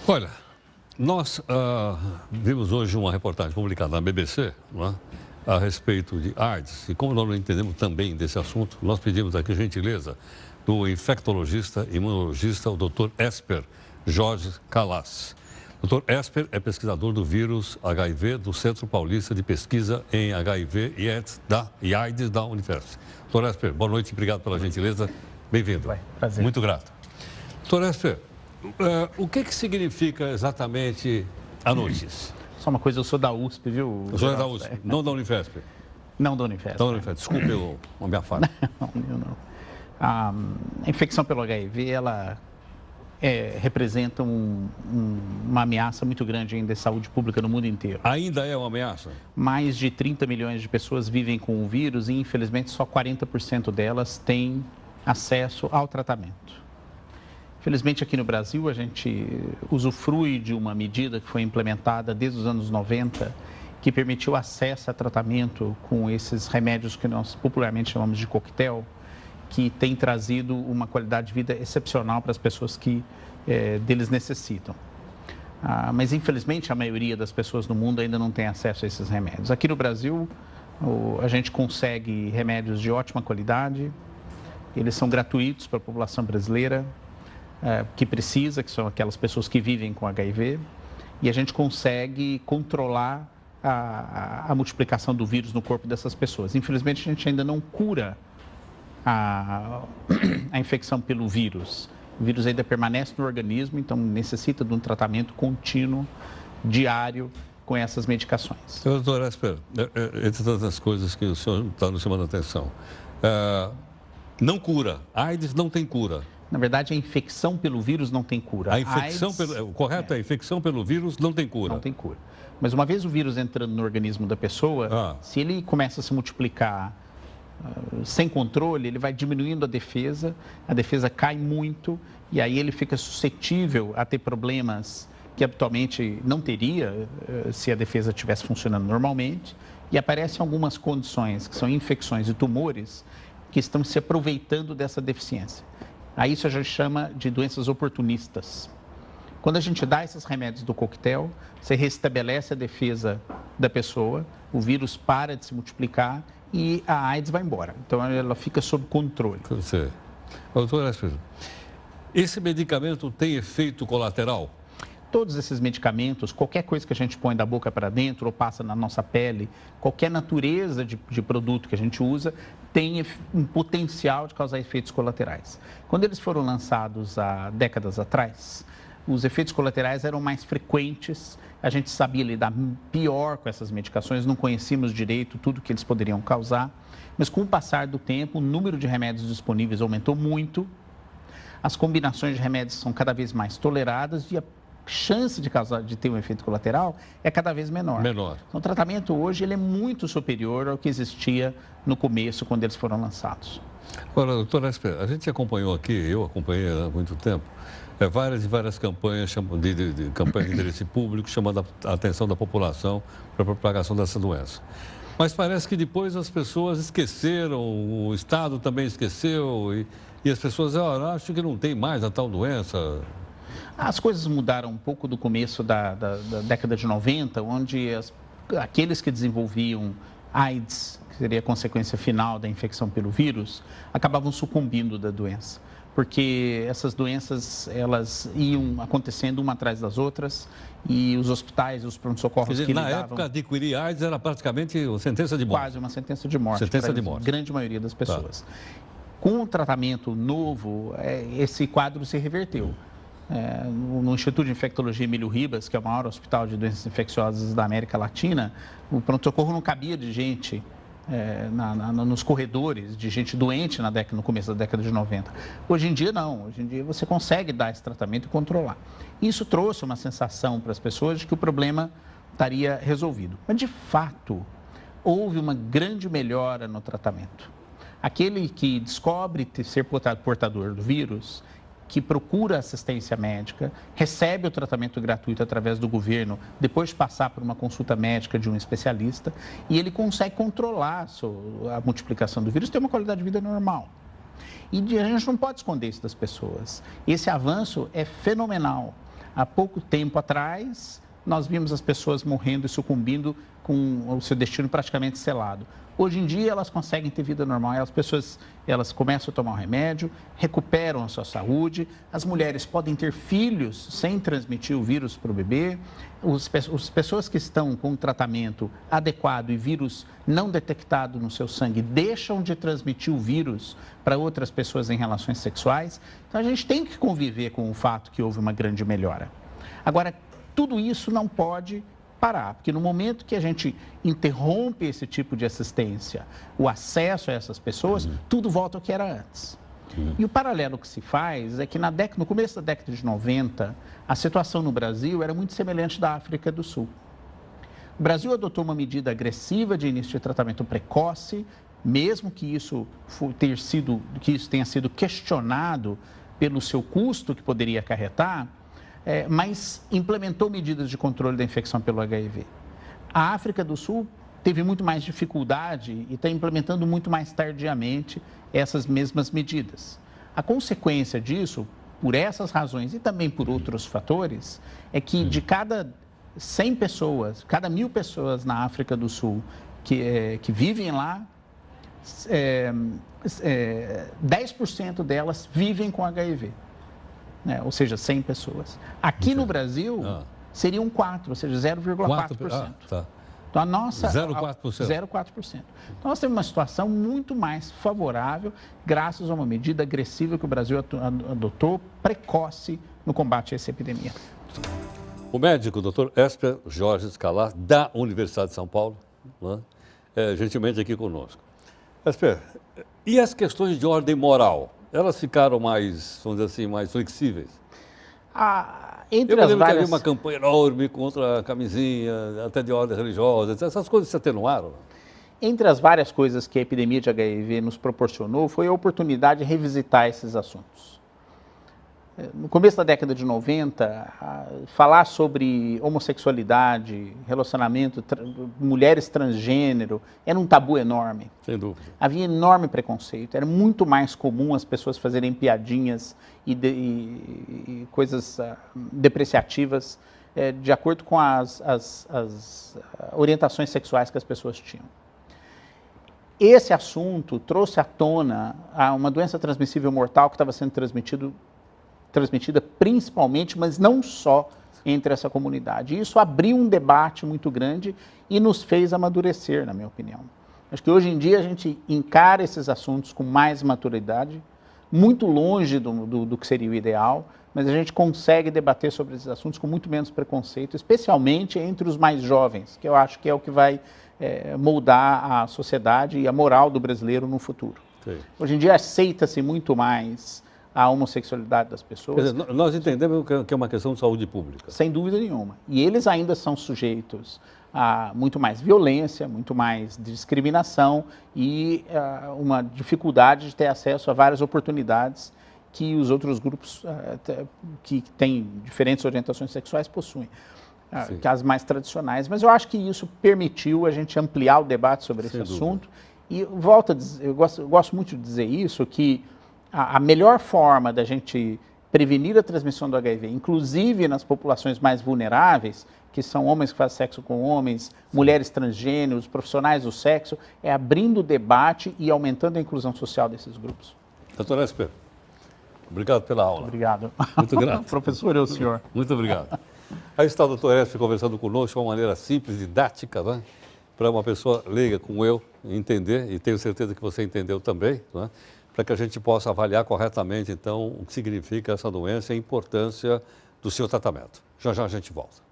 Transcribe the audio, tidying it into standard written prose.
Olha, nós vimos hoje uma reportagem publicada na BBC, não é? A respeito de AIDS. E como nós não entendemos também desse assunto, nós pedimos aqui a gentileza do infectologista e imunologista, o Dr. Esper Jorge Calas. O Dr. Esper é pesquisador do vírus HIV do Centro Paulista de Pesquisa em HIV e AIDS da Unifesp. Dr. Esper, boa noite, obrigado pela gentileza. Bem-vindo. Prazer. Muito grato. Dr. Esper, o que significa exatamente a notícia? Só uma coisa, eu sou da USP, viu? O senhor é da USP, não da Unifesp? Não da Unifesp. Da Unifesp. Desculpe a minha falha. Não. A infecção pelo HIV, ela representa uma ameaça muito grande ainda de saúde pública no mundo inteiro. Ainda é uma ameaça? Mais de 30 milhões de pessoas vivem com o vírus e, infelizmente, só 40% delas têm acesso ao tratamento. Infelizmente, aqui no Brasil, a gente usufrui de uma medida que foi implementada desde os anos 90, que permitiu acesso a tratamento com esses remédios que nós popularmente chamamos de coquetel, que tem trazido uma qualidade de vida excepcional para as pessoas que deles necessitam. Mas, infelizmente, a maioria das pessoas no mundo ainda não tem acesso a esses remédios. Aqui no Brasil, a gente consegue remédios de ótima qualidade, eles são gratuitos para a população brasileira, que precisa, que são aquelas pessoas que vivem com HIV, e a gente consegue controlar a multiplicação do vírus no corpo dessas pessoas. Infelizmente, a gente ainda não cura a infecção pelo vírus. O vírus ainda permanece no organismo, então necessita de um tratamento contínuo, diário, com essas medicações. Doutor Esper, entre tantas coisas que o senhor está nos chamando a atenção, não cura. A AIDS não tem cura. Na verdade, a infecção pelo vírus não tem cura. A infecção a infecção pelo vírus não tem cura. Não tem cura. Mas uma vez o vírus entrando no organismo da pessoa, se ele começa a se multiplicar sem controle, ele vai diminuindo a defesa cai muito e aí ele fica suscetível a ter problemas que habitualmente não teria se a defesa estivesse funcionando normalmente, e aparecem algumas condições que são infecções e tumores que estão se aproveitando dessa deficiência. A isso a gente chama de doenças oportunistas. Quando a gente dá esses remédios do coquetel, você restabelece a defesa da pessoa, o vírus para de se multiplicar e a AIDS vai embora. Então, ela fica sob controle. Você. Doutor Esper, esse medicamento tem efeito colateral? Todos esses medicamentos, qualquer coisa que a gente põe da boca para dentro ou passa na nossa pele, qualquer natureza de produto que a gente usa, tem um potencial de causar efeitos colaterais. Quando eles foram lançados há décadas atrás, os efeitos colaterais eram mais frequentes, a gente sabia lidar pior com essas medicações, não conhecíamos direito tudo que eles poderiam causar, mas com o passar do tempo, o número de remédios disponíveis aumentou muito, as combinações de remédios são cada vez mais toleradas e a chance de ter um efeito colateral é cada vez menor. Então, o tratamento hoje ele é muito superior ao que existia no começo, quando eles foram lançados. Agora, doutor Esper, a gente acompanhou aqui, eu acompanhei há muito tempo, várias campanhas de campanha de interesse público chamando a atenção da população para a propagação dessa doença. Mas parece que depois as pessoas esqueceram, o Estado também esqueceu e as pessoas acham que não tem mais a tal doença. As coisas mudaram um pouco do começo da década de 90, onde aqueles que desenvolviam AIDS, que seria a consequência final da infecção pelo vírus, acabavam sucumbindo da doença. Porque essas doenças, elas iam acontecendo uma atrás das outras e os hospitais e os pronto-socorros que lidavam... Na época, adquirir AIDS era praticamente uma sentença de morte. Quase uma sentença de morte. Sentença de morte. A grande maioria das pessoas. Tá. Com o tratamento novo, esse quadro se reverteu. No Instituto de Infectologia Emílio Ribas, que é o maior hospital de doenças infecciosas da América Latina, o pronto-socorro não cabia de gente nos corredores, de gente doente no começo da década de 90. Hoje em dia, não. Hoje em dia, você consegue dar esse tratamento e controlar. Isso trouxe uma sensação para as pessoas de que o problema estaria resolvido. Mas, de fato, houve uma grande melhora no tratamento. Aquele que descobre ser portador do vírus, que procura assistência médica, recebe o tratamento gratuito através do governo, depois de passar por uma consulta médica de um especialista, e ele consegue controlar a multiplicação do vírus, ter uma qualidade de vida normal. E a gente não pode esconder isso das pessoas. Esse avanço é fenomenal. Há pouco tempo atrás, nós vimos as pessoas morrendo e sucumbindo com o seu destino praticamente selado. Hoje em dia, elas conseguem ter vida normal, as pessoas elas começam a tomar o remédio, recuperam a sua saúde, as mulheres podem ter filhos sem transmitir o vírus para o bebê, as pessoas que estão com tratamento adequado e vírus não detectado no seu sangue deixam de transmitir o vírus para outras pessoas em relações sexuais. Então, a gente tem que conviver com o fato que houve uma grande melhora. Agora, tudo isso não pode parar, porque no momento que a gente interrompe esse tipo de assistência, o acesso a essas pessoas, tudo volta ao que era antes. E o paralelo que se faz é que no começo da década de 90, a situação no Brasil era muito semelhante da África do Sul. O Brasil adotou uma medida agressiva de início de tratamento precoce, mesmo que isso tenha sido questionado pelo seu custo que poderia acarretar, mas implementou medidas de controle da infecção pelo HIV. A África do Sul teve muito mais dificuldade e está implementando muito mais tardiamente essas mesmas medidas. A consequência disso, por essas razões e também por outros fatores, é que de cada 100 pessoas, cada 1.000 pessoas na África do Sul que vivem lá, 10% delas vivem com HIV. Ou seja, 100 pessoas. Aqui no Brasil, seriam 4, ou seja, 0,4%. Tá. Então, a nossa... 0,4%. 0,4%. Então, nós temos uma situação muito mais favorável, graças a uma medida agressiva que o Brasil adotou, precoce, no combate a essa epidemia. O médico, Dr. Esper Jorge Scalar, da Universidade de São Paulo, gentilmente aqui conosco. Esper, e as questões de ordem moral? Elas ficaram mais, vamos dizer assim, mais flexíveis? Entre Eu me as lembro que várias... havia uma campanha enorme contra a camisinha, até de ordem religiosa, essas coisas se atenuaram? Entre as várias coisas que a epidemia de HIV nos proporcionou, foi a oportunidade de revisitar esses assuntos. No começo da década de 90, falar sobre homossexualidade, relacionamento, mulheres transgênero, era um tabu enorme. Sem dúvida. Havia enorme preconceito, era muito mais comum as pessoas fazerem piadinhas e coisas depreciativas de acordo com as orientações sexuais que as pessoas tinham. Esse assunto trouxe à tona uma doença transmissível mortal que estava sendo transmitida principalmente, mas não só entre essa comunidade. Isso abriu um debate muito grande e nos fez amadurecer, na minha opinião. Acho que hoje em dia a gente encara esses assuntos com mais maturidade, muito longe do que seria o ideal, mas a gente consegue debater sobre esses assuntos com muito menos preconceito, especialmente entre os mais jovens, que eu acho que é o que vai moldar a sociedade e a moral do brasileiro no futuro. Sim. Hoje em dia aceita-se muito mais a homossexualidade das pessoas. Quer dizer, nós entendemos que é uma questão de saúde pública. Sem dúvida nenhuma. E eles ainda são sujeitos a muito mais violência, muito mais discriminação e uma dificuldade de ter acesso a várias oportunidades que os outros grupos que têm diferentes orientações sexuais possuem, que as mais tradicionais. Mas eu acho que isso permitiu a gente ampliar o debate sobre esse assunto. E volto a dizer, eu gosto muito de dizer isso, que a melhor forma da gente prevenir a transmissão do HIV, inclusive nas populações mais vulneráveis, que são homens que fazem sexo com homens, mulheres transgêneros, profissionais do sexo, é abrindo o debate e aumentando a inclusão social desses grupos. Doutor Esper, obrigado pela aula. Obrigado. Muito grato. Professor, é o senhor. Muito obrigado. Aí está o doutor Esper conversando conosco de uma maneira simples, didática, né? Para uma pessoa leiga como eu entender, e tenho certeza que você entendeu também, né? Para que a gente possa avaliar corretamente, então, o que significa essa doença e a importância do seu tratamento. Já já a gente volta.